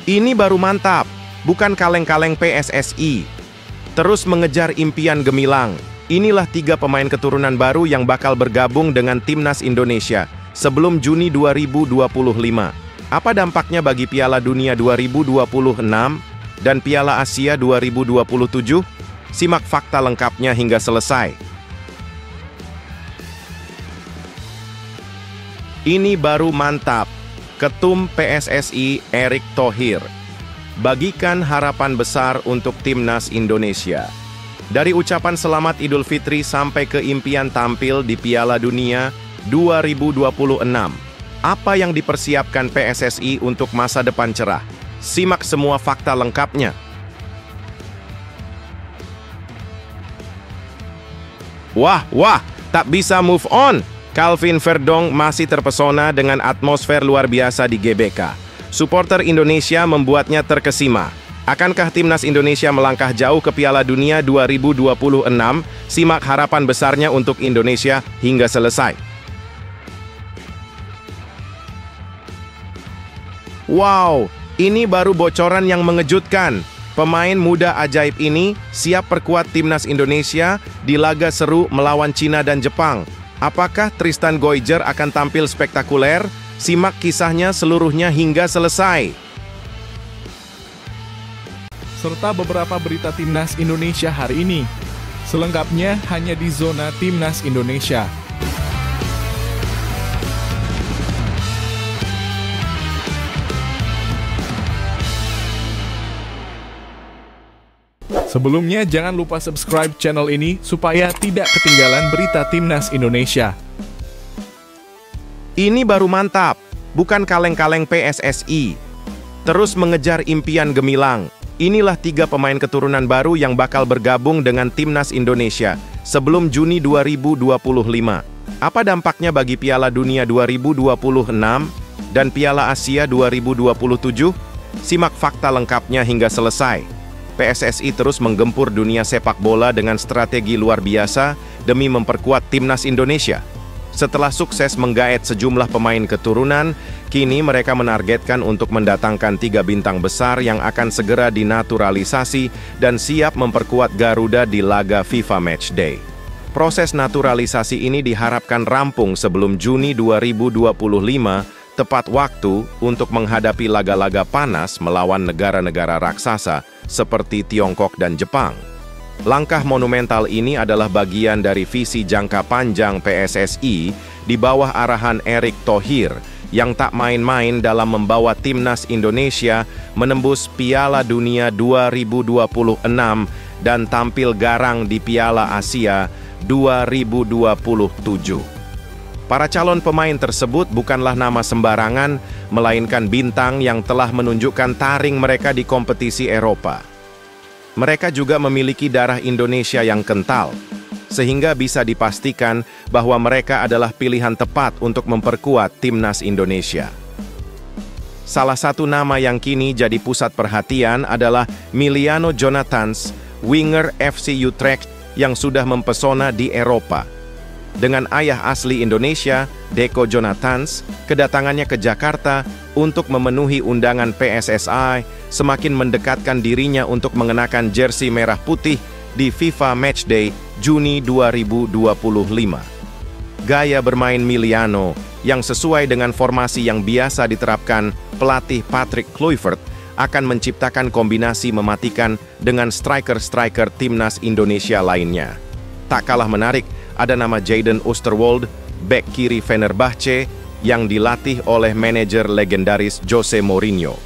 Ini baru mantap, bukan kaleng-kaleng PSSI. Terus mengejar impian gemilang. Inilah 3 pemain keturunan baru yang bakal bergabung dengan Timnas Indonesia sebelum Juni 2025. Apa dampaknya bagi Piala Dunia 2026 dan Piala Asia 2027? Simak fakta lengkapnya hingga selesai. Ini baru mantap. Ketum PSSI Erick Thohir bagikan harapan besar untuk Timnas Indonesia. Dari ucapan selamat Idul Fitri sampai ke impian tampil di Piala Dunia 2026. Apa yang dipersiapkan PSSI untuk masa depan cerah? Simak semua fakta lengkapnya. Wah, tak bisa move on. Calvin Verdong masih terpesona dengan atmosfer luar biasa di GBK. Supporter Indonesia membuatnya terkesima. Akankah Timnas Indonesia melangkah jauh ke Piala Dunia 2026? Simak harapan besarnya untuk Indonesia hingga selesai. Wow, ini baru bocoran yang mengejutkan. Pemain muda ajaib ini siap perkuat Timnas Indonesia di laga seru melawan Cina dan Jepang. Apakah Tristan Goijer akan tampil spektakuler? Simak kisahnya seluruhnya hingga selesai. Serta beberapa berita Timnas Indonesia hari ini. Selengkapnya hanya di Zona Timnas Indonesia. Sebelumnya, jangan lupa subscribe channel ini supaya tidak ketinggalan berita Timnas Indonesia. Ini baru mantap, bukan kaleng-kaleng PSSI. Terus mengejar impian gemilang. Inilah 3 pemain keturunan baru yang bakal bergabung dengan Timnas Indonesia sebelum Juni 2025. Apa dampaknya bagi Piala Dunia 2026 dan Piala Asia 2027? Simak fakta lengkapnya hingga selesai. PSSI terus menggempur dunia sepak bola dengan strategi luar biasa demi memperkuat Timnas Indonesia. Setelah sukses menggaet sejumlah pemain keturunan, kini mereka menargetkan untuk mendatangkan 3 bintang besar yang akan segera dinaturalisasi dan siap memperkuat Garuda di laga FIFA Matchday. Proses naturalisasi ini diharapkan rampung sebelum Juni 2025, tepat waktu untuk menghadapi laga-laga panas melawan negara-negara raksasa seperti Tiongkok dan Jepang. Langkah monumental ini adalah bagian dari visi jangka panjang PSSI di bawah arahan Erick Thohir yang tak main-main dalam membawa Timnas Indonesia menembus Piala Dunia 2026 dan tampil garang di Piala Asia 2027. Para calon pemain tersebut bukanlah nama sembarangan, melainkan bintang yang telah menunjukkan taring mereka di kompetisi Eropa. Mereka juga memiliki darah Indonesia yang kental, sehingga bisa dipastikan bahwa mereka adalah pilihan tepat untuk memperkuat Timnas Indonesia. Salah satu nama yang kini jadi pusat perhatian adalah Miliano Jonathans, winger FC Utrecht yang sudah mempesona di Eropa. Dengan ayah asli Indonesia, Deco Jonathans, kedatangannya ke Jakarta untuk memenuhi undangan PSSI semakin mendekatkan dirinya untuk mengenakan jersey merah putih di FIFA Matchday Juni 2025. Gaya bermain Miliano yang sesuai dengan formasi yang biasa diterapkan pelatih Patrick Kluivert akan menciptakan kombinasi mematikan dengan striker-striker Timnas Indonesia lainnya. Tak kalah menarik, ada nama Jadon Oosterwolde, bek kiri Fenerbahce, yang dilatih oleh manajer legendaris Jose Mourinho.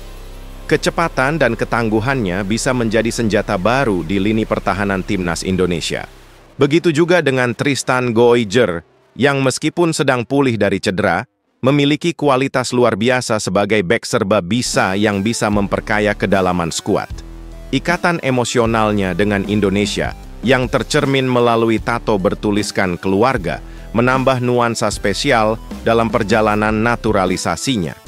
Kecepatan dan ketangguhannya bisa menjadi senjata baru di lini pertahanan Timnas Indonesia. Begitu juga dengan Tristan Goijer, yang meskipun sedang pulih dari cedera, memiliki kualitas luar biasa sebagai bek serba bisa yang bisa memperkaya kedalaman skuad. Ikatan emosionalnya dengan Indonesia yang tercermin melalui tato bertuliskan keluarga, menambah nuansa spesial dalam perjalanan naturalisasinya.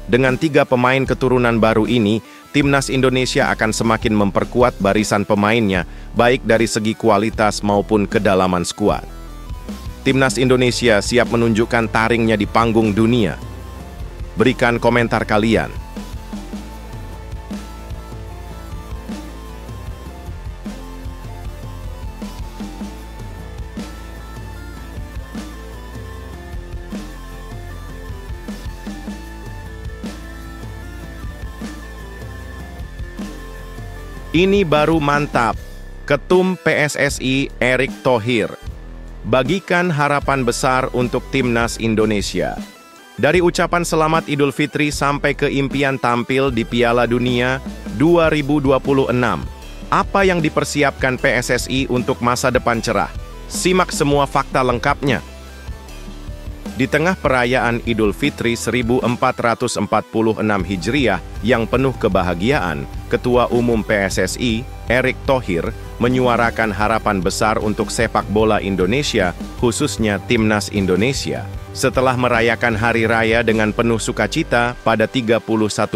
Dengan 3 pemain keturunan baru ini, Timnas Indonesia akan semakin memperkuat barisan pemainnya, baik dari segi kualitas maupun kedalaman skuad. Timnas Indonesia siap menunjukkan taringnya di panggung dunia. Berikan komentar kalian. Ini baru mantap. Ketum PSSI Erick Thohir bagikan harapan besar untuk Timnas Indonesia. Dari ucapan selamat Idul Fitri sampai ke impian tampil di Piala Dunia 2026. Apa yang dipersiapkan PSSI untuk masa depan cerah? Simak semua fakta lengkapnya. Di tengah perayaan Idul Fitri 1446 Hijriah yang penuh kebahagiaan, Ketua Umum PSSI, Erick Thohir, menyuarakan harapan besar untuk sepak bola Indonesia, khususnya Timnas Indonesia. Setelah merayakan Hari Raya dengan penuh sukacita pada 31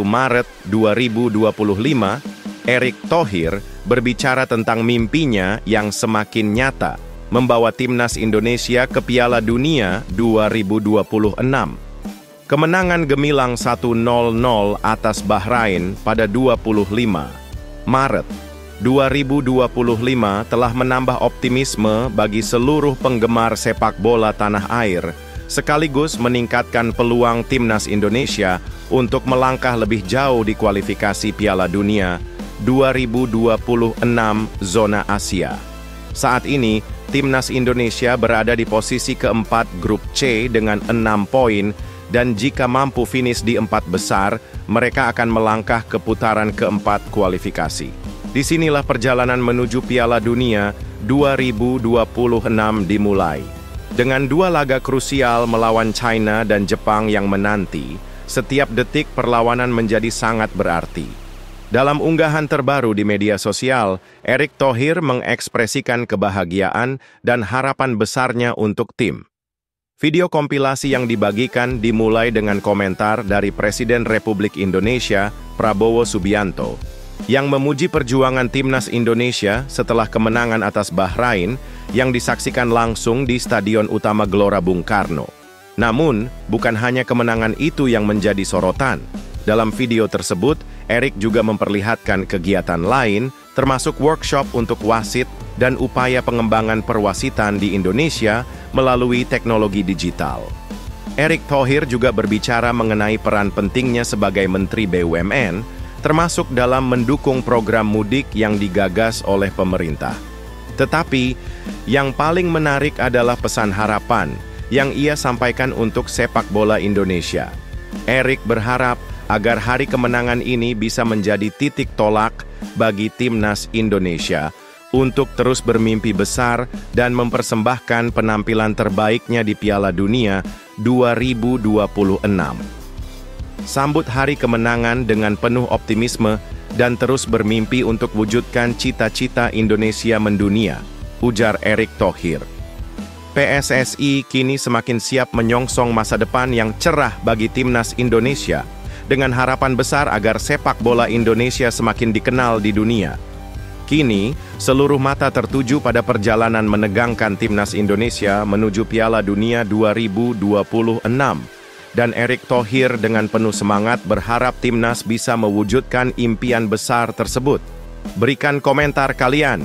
Maret 2025, Erick Thohir berbicara tentang mimpinya yang semakin nyata, membawa Timnas Indonesia ke Piala Dunia 2026. Kemenangan gemilang 1-0 atas Bahrain pada 25 Maret 2025 telah menambah optimisme bagi seluruh penggemar sepak bola tanah air, sekaligus meningkatkan peluang Timnas Indonesia untuk melangkah lebih jauh di kualifikasi Piala Dunia 2026 zona Asia. Saat ini, Timnas Indonesia berada di posisi keempat grup C dengan 6 poin, dan jika mampu finish di 4 besar, mereka akan melangkah ke putaran keempat kualifikasi. Disinilah perjalanan menuju Piala Dunia 2026 dimulai. Dengan 2 laga krusial melawan China dan Jepang yang menanti, setiap detik perlawanan menjadi sangat berarti. Dalam unggahan terbaru di media sosial, Erick Thohir mengekspresikan kebahagiaan dan harapan besarnya untuk tim. Video kompilasi yang dibagikan dimulai dengan komentar dari Presiden Republik Indonesia, Prabowo Subianto, yang memuji perjuangan Timnas Indonesia setelah kemenangan atas Bahrain yang disaksikan langsung di Stadion Utama Gelora Bung Karno. Namun, bukan hanya kemenangan itu yang menjadi sorotan. Dalam video tersebut, Erick juga memperlihatkan kegiatan lain, termasuk workshop untuk wasit dan upaya pengembangan perwasitan di Indonesia melalui teknologi digital. Erick Thohir juga berbicara mengenai peran pentingnya sebagai Menteri BUMN, termasuk dalam mendukung program mudik yang digagas oleh pemerintah. Tetapi, yang paling menarik adalah pesan harapan yang ia sampaikan untuk sepak bola Indonesia. Erick berharap agar hari kemenangan ini bisa menjadi titik tolak bagi Timnas Indonesia untuk terus bermimpi besar dan mempersembahkan penampilan terbaiknya di Piala Dunia 2026. Sambut hari kemenangan dengan penuh optimisme dan terus bermimpi untuk wujudkan cita-cita Indonesia mendunia, ujar Erick Thohir. PSSI kini semakin siap menyongsong masa depan yang cerah bagi Timnas Indonesia, dengan harapan besar agar sepak bola Indonesia semakin dikenal di dunia. Kini, seluruh mata tertuju pada perjalanan menegangkan Timnas Indonesia menuju Piala Dunia 2026. Dan Erick Thohir dengan penuh semangat berharap Timnas bisa mewujudkan impian besar tersebut. Berikan komentar kalian.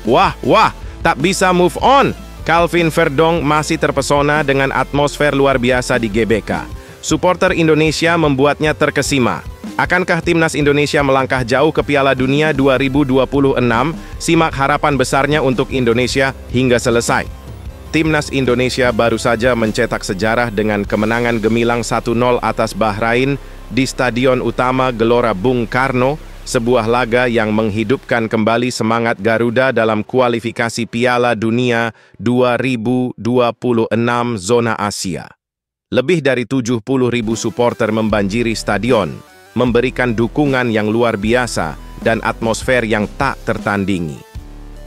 Wah, tak bisa move on. Calvin Verdonk masih terpesona dengan atmosfer luar biasa di GBK. Supporter Indonesia membuatnya terkesima. Akankah Timnas Indonesia melangkah jauh ke Piala Dunia 2026? Simak harapan besarnya untuk Indonesia hingga selesai. Timnas Indonesia baru saja mencetak sejarah dengan kemenangan gemilang 1-0 atas Bahrain di Stadion Utama Gelora Bung Karno, sebuah laga yang menghidupkan kembali semangat Garuda dalam kualifikasi Piala Dunia 2026 zona Asia. Lebih dari 70.000 supporter membanjiri stadion, memberikan dukungan yang luar biasa dan atmosfer yang tak tertandingi.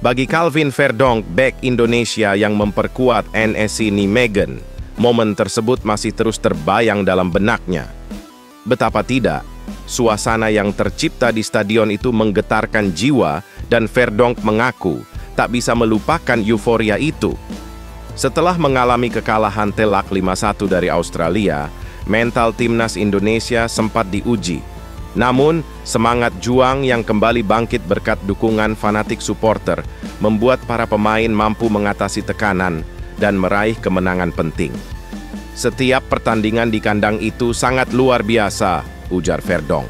Bagi Calvin Verdonk, bek Indonesia yang memperkuat NSC Nijmegen, momen tersebut masih terus terbayang dalam benaknya. Betapa tidak, suasana yang tercipta di stadion itu menggetarkan jiwa dan Verdonk mengaku tak bisa melupakan euforia itu. Setelah mengalami kekalahan telak 5-1 dari Australia, mental timnas Indonesia sempat diuji. Namun, semangat juang yang kembali bangkit berkat dukungan fanatik supporter membuat para pemain mampu mengatasi tekanan dan meraih kemenangan penting. "Setiap pertandingan di kandang itu sangat luar biasa," ujar Verdonk.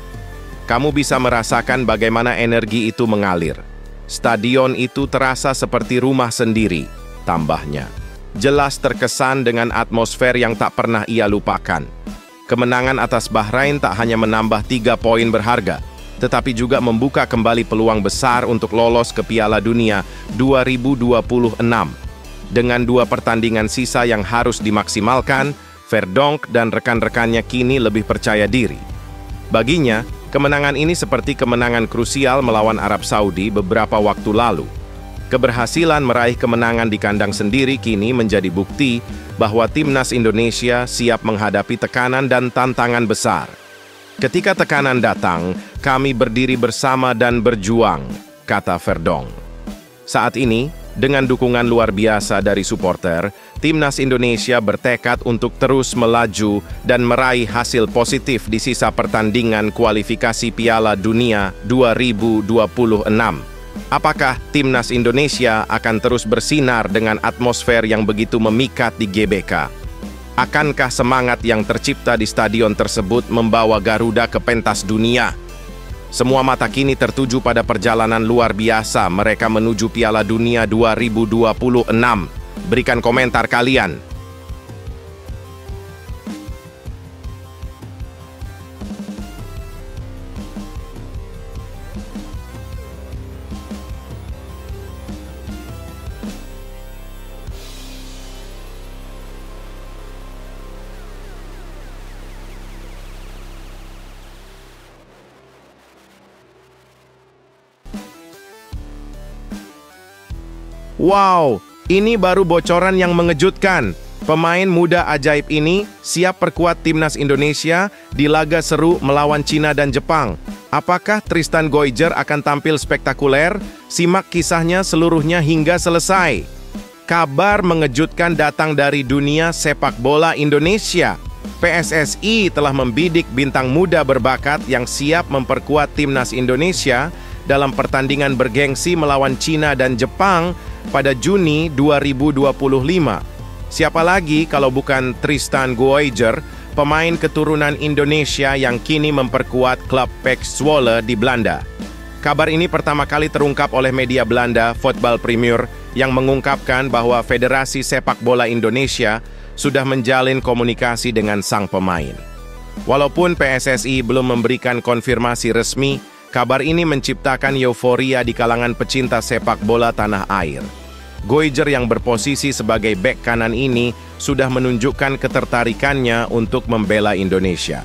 "Kamu bisa merasakan bagaimana energi itu mengalir. Stadion itu terasa seperti rumah sendiri," tambahnya. Jelas terkesan dengan atmosfer yang tak pernah ia lupakan. Kemenangan atas Bahrain tak hanya menambah 3 poin berharga, tetapi juga membuka kembali peluang besar untuk lolos ke Piala Dunia 2026. Dengan 2 pertandingan sisa yang harus dimaksimalkan, Verdonk dan rekan-rekannya kini lebih percaya diri. Baginya, kemenangan ini seperti kemenangan krusial melawan Arab Saudi beberapa waktu lalu. Keberhasilan meraih kemenangan di kandang sendiri kini menjadi bukti bahwa timnas Indonesia siap menghadapi tekanan dan tantangan besar. "Ketika tekanan datang, kami berdiri bersama dan berjuang," kata Verdonk. Saat ini, dengan dukungan luar biasa dari supporter, timnas Indonesia bertekad untuk terus melaju dan meraih hasil positif di sisa pertandingan kualifikasi Piala Dunia 2026. Apakah timnas Indonesia akan terus bersinar dengan atmosfer yang begitu memikat di GBK? Akankah semangat yang tercipta di stadion tersebut membawa Garuda ke pentas dunia? Semua mata kini tertuju pada perjalanan luar biasa mereka menuju Piala Dunia 2026. Berikan komentar kalian. Wow, ini baru bocoran yang mengejutkan. Pemain muda ajaib ini siap perkuat timnas Indonesia di laga seru melawan Cina dan Jepang. Apakah Tristan Goijer akan tampil spektakuler? Simak kisahnya seluruhnya hingga selesai. Kabar mengejutkan datang dari dunia sepak bola Indonesia. PSSI telah membidik bintang muda berbakat yang siap memperkuat timnas Indonesia dalam pertandingan bergengsi melawan Cina dan Jepang pada Juni 2025. Siapa lagi kalau bukan Tristan Goijer, pemain keturunan Indonesia yang kini memperkuat klub PEC Zwolle di Belanda. Kabar ini pertama kali terungkap oleh media Belanda Voetbal Premier yang mengungkapkan bahwa Federasi Sepak Bola Indonesia sudah menjalin komunikasi dengan sang pemain. Walaupun PSSI belum memberikan konfirmasi resmi, kabar ini menciptakan euforia di kalangan pecinta sepak bola tanah air. Goijer yang berposisi sebagai bek kanan ini sudah menunjukkan ketertarikannya untuk membela Indonesia.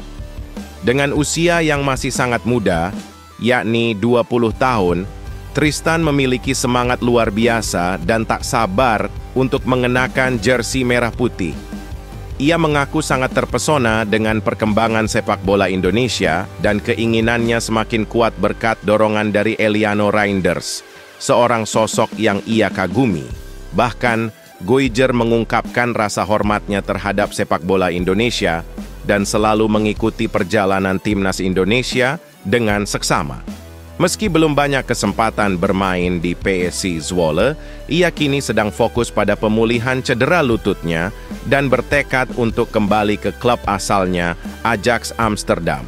Dengan usia yang masih sangat muda, yakni 20 tahun, Tristan memiliki semangat luar biasa dan tak sabar untuk mengenakan jersey merah putih. Ia mengaku sangat terpesona dengan perkembangan sepak bola Indonesia dan keinginannya semakin kuat berkat dorongan dari Eliano Reinders, seorang sosok yang ia kagumi. Bahkan, Goijer mengungkapkan rasa hormatnya terhadap sepak bola Indonesia dan selalu mengikuti perjalanan timnas Indonesia dengan seksama. Meski belum banyak kesempatan bermain di PSC Zwolle, ia kini sedang fokus pada pemulihan cedera lututnya dan bertekad untuk kembali ke klub asalnya, Ajax Amsterdam.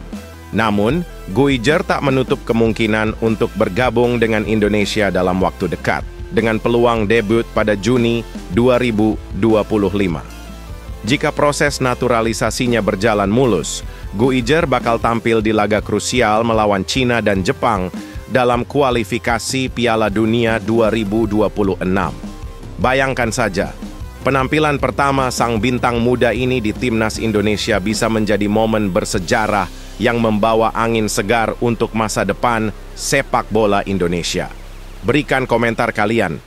Namun, Goijer tak menutup kemungkinan untuk bergabung dengan Indonesia dalam waktu dekat, dengan peluang debut pada Juni 2025. Jika proses naturalisasinya berjalan mulus, Goijer bakal tampil di laga krusial melawan Cina dan Jepang dalam kualifikasi Piala Dunia 2026. Bayangkan saja, penampilan pertama sang bintang muda ini di timnas Indonesia bisa menjadi momen bersejarah yang membawa angin segar untuk masa depan sepak bola Indonesia. Berikan komentar kalian.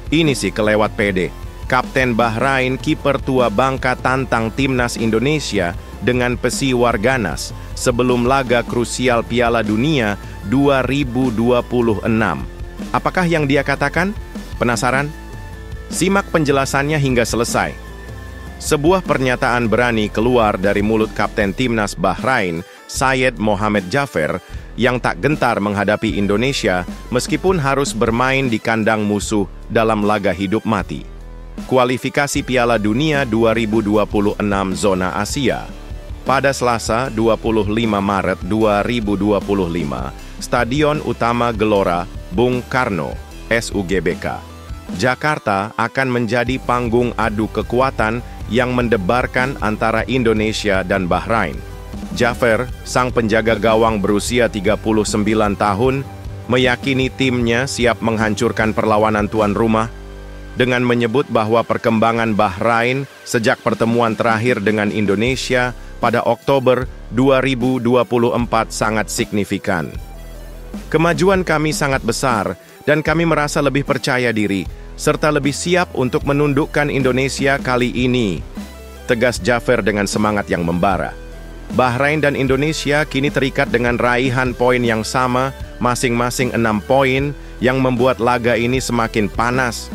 Ini sih kelewat pede. Kapten Bahrain, kiper tua Bangka tantang timnas Indonesia dengan pesi Warganas sebelum laga krusial Piala Dunia 2026. Apakah yang dia katakan? Penasaran? Simak penjelasannya hingga selesai. Sebuah pernyataan berani keluar dari mulut Kapten Timnas Bahrain, Syed Mohamed Jaffer, yang tak gentar menghadapi Indonesia meskipun harus bermain di kandang musuh dalam laga hidup mati. Kualifikasi Piala Dunia 2026 zona Asia. Pada Selasa 25 Maret 2025, Stadion Utama Gelora Bung Karno, SUGBK, Jakarta akan menjadi panggung adu kekuatan yang mendebarkan antara Indonesia dan Bahrain. Jaffer, sang penjaga gawang berusia 39 tahun, meyakini timnya siap menghancurkan perlawanan tuan rumah dengan menyebut bahwa perkembangan Bahrain sejak pertemuan terakhir dengan Indonesia pada Oktober 2024 sangat signifikan. Kemajuan kami sangat besar dan kami merasa lebih percaya diri serta lebih siap untuk menundukkan Indonesia kali ini, tegas Jaffer dengan semangat yang membara. Bahrain dan Indonesia kini terikat dengan raihan poin yang sama, masing-masing 6 poin, yang membuat laga ini semakin panas.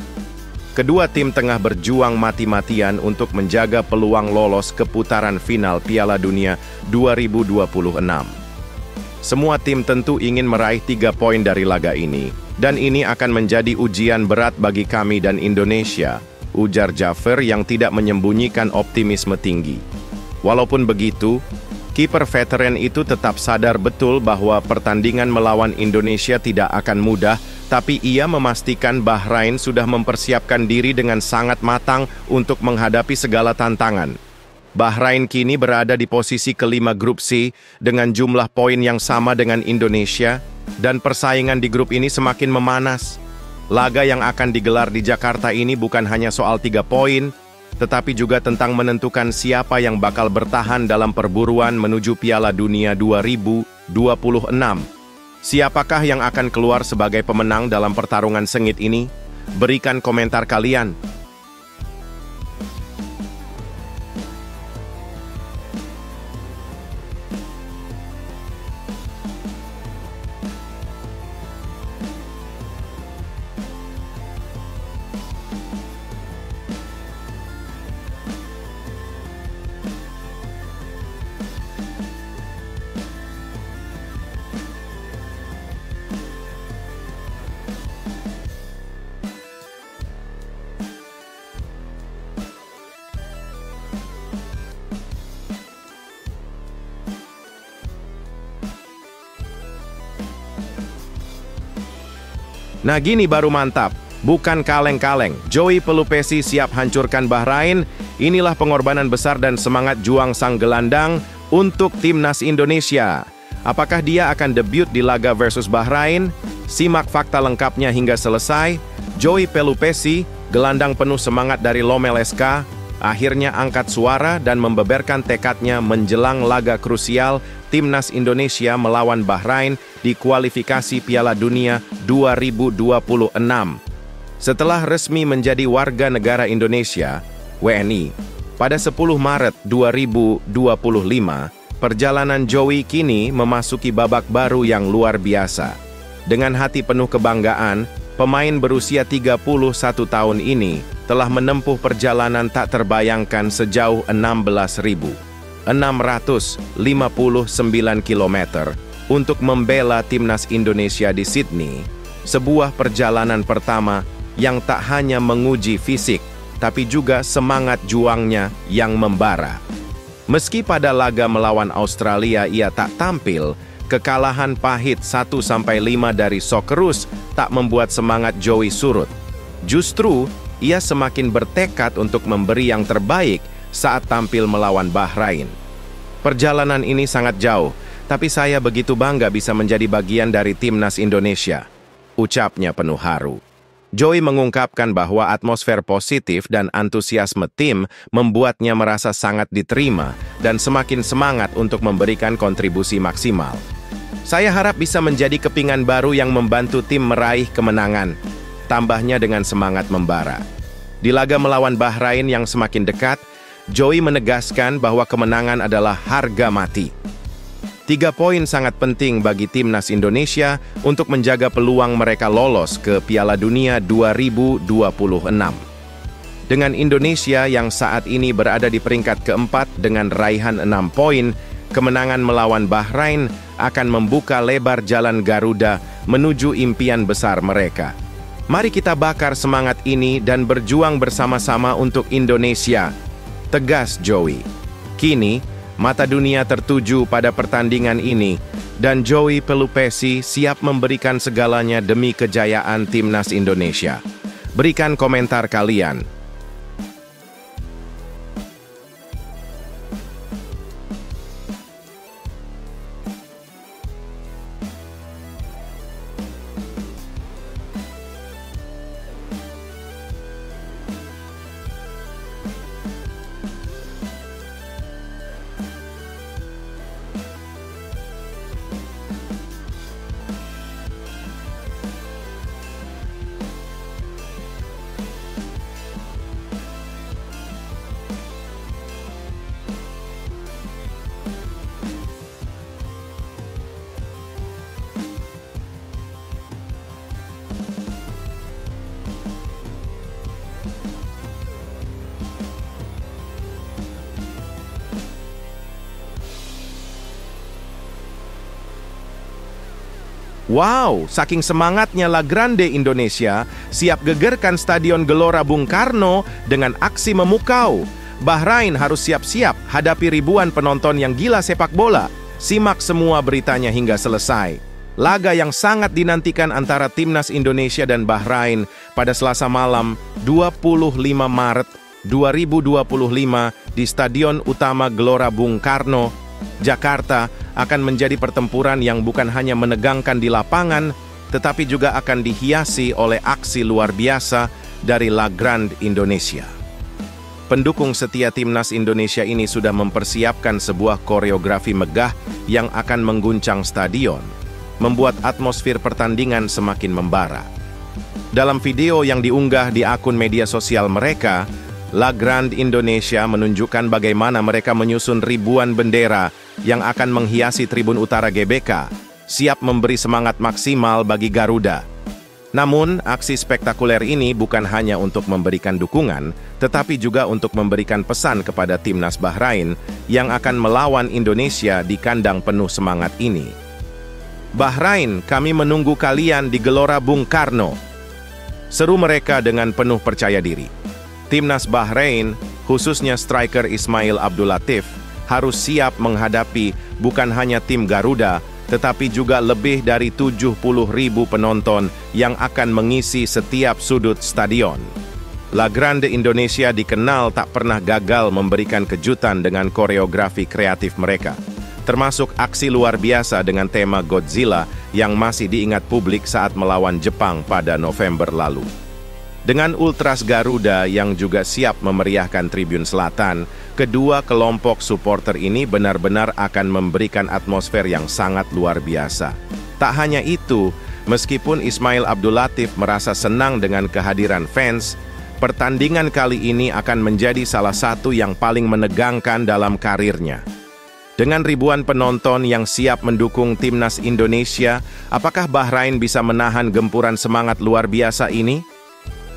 Kedua tim tengah berjuang mati-matian untuk menjaga peluang lolos ke putaran final Piala Dunia 2026. Semua tim tentu ingin meraih 3 poin dari laga ini, dan ini akan menjadi ujian berat bagi kami dan Indonesia, ujar Jaffer yang tidak menyembunyikan optimisme tinggi. Walaupun begitu, kiper veteran itu tetap sadar betul bahwa pertandingan melawan Indonesia tidak akan mudah, tapi ia memastikan Bahrain sudah mempersiapkan diri dengan sangat matang untuk menghadapi segala tantangan. Bahrain kini berada di posisi kelima grup C dengan jumlah poin yang sama dengan Indonesia, dan persaingan di grup ini semakin memanas. Laga yang akan digelar di Jakarta ini bukan hanya soal 3 poin, tetapi juga tentang menentukan siapa yang bakal bertahan dalam perburuan menuju Piala Dunia 2026. Siapakah yang akan keluar sebagai pemenang dalam pertarungan sengit ini? Berikan komentar kalian. Nah gini baru mantap, bukan kaleng-kaleng. Joey Pelupesi siap hancurkan Bahrain. Inilah pengorbanan besar dan semangat juang sang gelandang untuk timnas Indonesia. Apakah dia akan debut di laga versus Bahrain? Simak fakta lengkapnya hingga selesai. Joey Pelupesi, gelandang penuh semangat dari Lomel SK, akhirnya angkat suara dan membeberkan tekadnya menjelang laga krusial timnas Indonesia melawan Bahrain di kualifikasi Piala Dunia 2026. Setelah resmi menjadi warga negara Indonesia, WNI, pada 10 Maret 2025, perjalanan Joey kini memasuki babak baru yang luar biasa. Dengan hati penuh kebanggaan, pemain berusia 31 tahun ini telah menempuh perjalanan tak terbayangkan sejauh 16.659 km untuk membela timnas Indonesia di Sydney, sebuah perjalanan pertama yang tak hanya menguji fisik, tapi juga semangat juangnya yang membara. Meski pada laga melawan Australia ia tak tampil, kekalahan pahit 1-5 dari Socceroos tak membuat semangat Joey surut. Justru, ia semakin bertekad untuk memberi yang terbaik saat tampil melawan Bahrain. Perjalanan ini sangat jauh, tapi saya begitu bangga bisa menjadi bagian dari timnas Indonesia, ucapnya penuh haru. Joey mengungkapkan bahwa atmosfer positif dan antusiasme tim membuatnya merasa sangat diterima dan semakin semangat untuk memberikan kontribusi maksimal. Saya harap bisa menjadi kepingan baru yang membantu tim meraih kemenangan. tambahnya dengan semangat membara. Di laga melawan Bahrain yang semakin dekat, Joey menegaskan bahwa kemenangan adalah harga mati. 3 poin sangat penting bagi timnas Indonesia untuk menjaga peluang mereka lolos ke Piala Dunia 2026. Dengan Indonesia yang saat ini berada di peringkat keempat dengan raihan 6 poin, kemenangan melawan Bahrain akan membuka lebar jalan Garuda menuju impian besar mereka. Mari kita bakar semangat ini dan berjuang bersama-sama untuk Indonesia, tegas Joey. Kini, mata dunia tertuju pada pertandingan ini, dan Joey Pelupesi siap memberikan segalanya demi kejayaan timnas Indonesia. Berikan komentar kalian. Wow, saking semangatnya La Grande Indonesia siap gegerkan Stadion Gelora Bung Karno dengan aksi memukau. Bahrain harus siap-siap hadapi ribuan penonton yang gila sepak bola. Simak semua beritanya hingga selesai. Laga yang sangat dinantikan antara timnas Indonesia dan Bahrain pada Selasa malam 25 Maret 2025 di Stadion Utama Gelora Bung Karno, Jakarta, akan menjadi pertempuran yang bukan hanya menegangkan di lapangan, tetapi juga akan dihiasi oleh aksi luar biasa dari La Grande Indonesia. Pendukung setia timnas Indonesia ini sudah mempersiapkan sebuah koreografi megah yang akan mengguncang stadion, membuat atmosfer pertandingan semakin membara. Dalam video yang diunggah di akun media sosial mereka, La Grande Indonesia menunjukkan bagaimana mereka menyusun ribuan bendera yang akan menghiasi tribun utara GBK, siap memberi semangat maksimal bagi Garuda. Namun, aksi spektakuler ini bukan hanya untuk memberikan dukungan, tetapi juga untuk memberikan pesan kepada timnas Bahrain yang akan melawan Indonesia di kandang penuh semangat ini. Bahrain, kami menunggu kalian di Gelora Bung Karno. Seru mereka dengan penuh percaya diri. Timnas Bahrain, khususnya striker Ismail Abdul Latif, harus siap menghadapi bukan hanya tim Garuda, tetapi juga lebih dari 70.000 penonton yang akan mengisi setiap sudut stadion. La Grande Indonesia dikenal tak pernah gagal memberikan kejutan dengan koreografi kreatif mereka, termasuk aksi luar biasa dengan tema Godzilla yang masih diingat publik saat melawan Jepang pada November lalu. Dengan Ultras Garuda yang juga siap memeriahkan Tribun Selatan, kedua kelompok supporter ini benar-benar akan memberikan atmosfer yang sangat luar biasa. Tak hanya itu, meskipun Ismail Abdul Latif merasa senang dengan kehadiran fans, pertandingan kali ini akan menjadi salah satu yang paling menegangkan dalam karirnya. Dengan ribuan penonton yang siap mendukung timnas Indonesia, apakah Bahrain bisa menahan gempuran semangat luar biasa ini?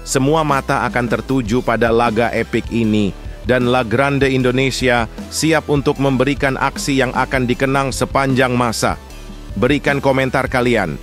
Semua mata akan tertuju pada laga epik ini, dan La Grande Indonesia siap untuk memberikan aksi yang akan dikenang sepanjang masa. Berikan komentar kalian.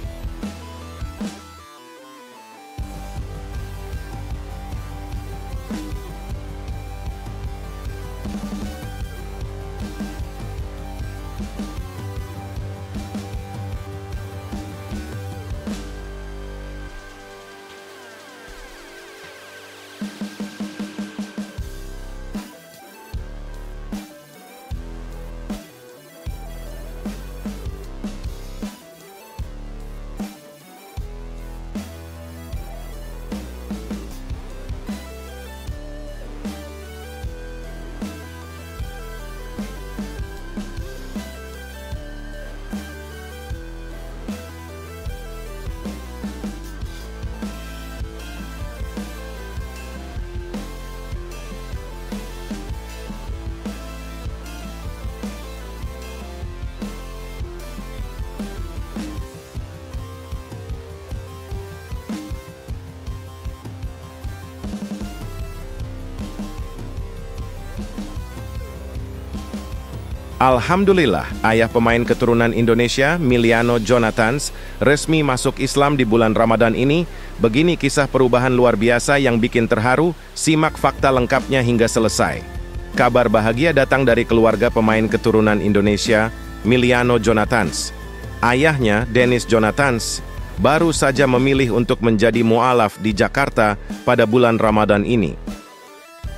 Alhamdulillah, ayah pemain keturunan Indonesia, Miliano Jonathans, resmi masuk Islam di bulan Ramadan ini. Begini kisah perubahan luar biasa yang bikin terharu, simak fakta lengkapnya hingga selesai. Kabar bahagia datang dari keluarga pemain keturunan Indonesia, Miliano Jonathans. Ayahnya, Dennis Jonathans, baru saja memilih untuk menjadi mu'alaf di Jakarta pada bulan Ramadan ini.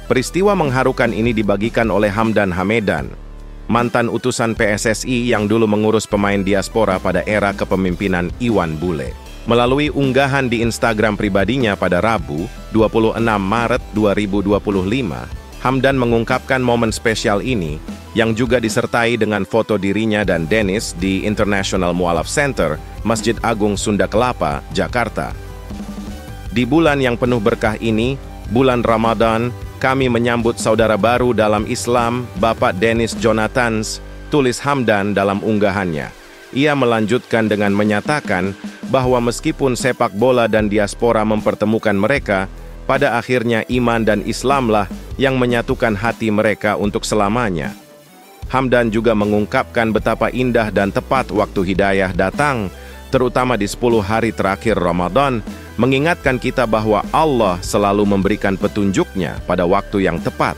Peristiwa mengharukan ini dibagikan oleh Hamdan Hamedan, mantan utusan PSSI yang dulu mengurus pemain diaspora pada era kepemimpinan Iwan Bule. Melalui unggahan di Instagram pribadinya pada Rabu, 26 Maret 2025, Hamdan mengungkapkan momen spesial ini yang juga disertai dengan foto dirinya dan Dennis di International Mu'alaf Center, Masjid Agung Sunda Kelapa, Jakarta. Di bulan yang penuh berkah ini, bulan Ramadan, kami menyambut saudara baru dalam Islam, Bapak Dennis Jonathans, tulis Hamdan dalam unggahannya. Ia melanjutkan dengan menyatakan bahwa meskipun sepak bola dan diaspora mempertemukan mereka, pada akhirnya iman dan Islamlah yang menyatukan hati mereka untuk selamanya. Hamdan juga mengungkapkan betapa indah dan tepat waktu hidayah datang, terutama di 10 hari terakhir Ramadan, mengingatkan kita bahwa Allah selalu memberikan petunjuknya pada waktu yang tepat.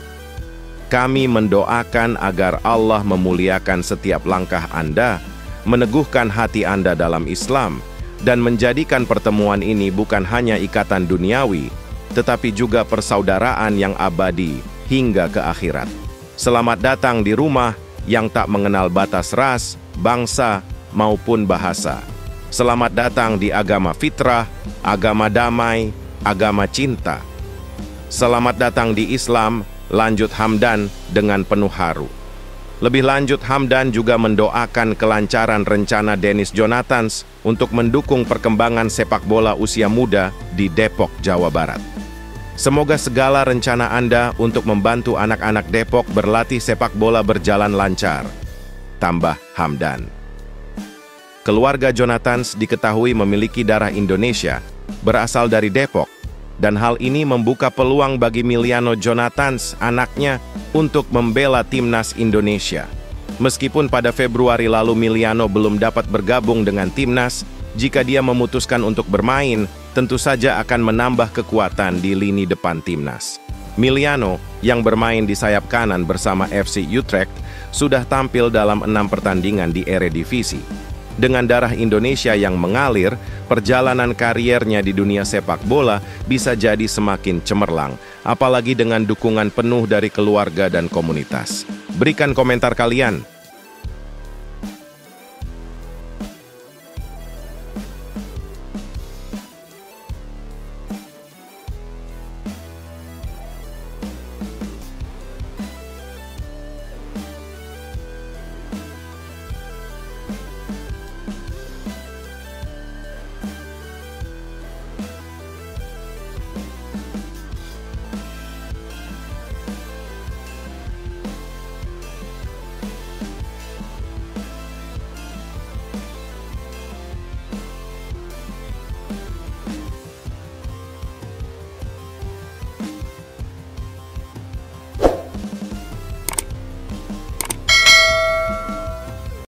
Kami mendoakan agar Allah memuliakan setiap langkah Anda, meneguhkan hati Anda dalam Islam, dan menjadikan pertemuan ini bukan hanya ikatan duniawi, tetapi juga persaudaraan yang abadi hingga ke akhirat. Selamat datang di rumah yang tak mengenal batas ras, bangsa, maupun bahasa. Selamat datang di agama fitrah, agama damai, agama cinta. Selamat datang di Islam, lanjut Hamdan dengan penuh haru. Lebih lanjut, Hamdan juga mendoakan kelancaran rencana Dennis Jonathans untuk mendukung perkembangan sepak bola usia muda di Depok, Jawa Barat. Semoga segala rencana Anda untuk membantu anak-anak Depok berlatih sepak bola berjalan lancar. Tambah Hamdan. Keluarga Jonathans diketahui memiliki darah Indonesia, berasal dari Depok, dan hal ini membuka peluang bagi Miliano Jonathans, anaknya, untuk membela timnas Indonesia. Meskipun pada Februari lalu Miliano belum dapat bergabung dengan timnas, jika dia memutuskan untuk bermain, tentu saja akan menambah kekuatan di lini depan timnas. Miliano, yang bermain di sayap kanan bersama FC Utrecht, sudah tampil dalam 6 pertandingan di Eredivisie. Dengan darah Indonesia yang mengalir, perjalanan kariernya di dunia sepak bola bisa jadi semakin cemerlang, apalagi dengan dukungan penuh dari keluarga dan komunitas. Berikan komentar kalian.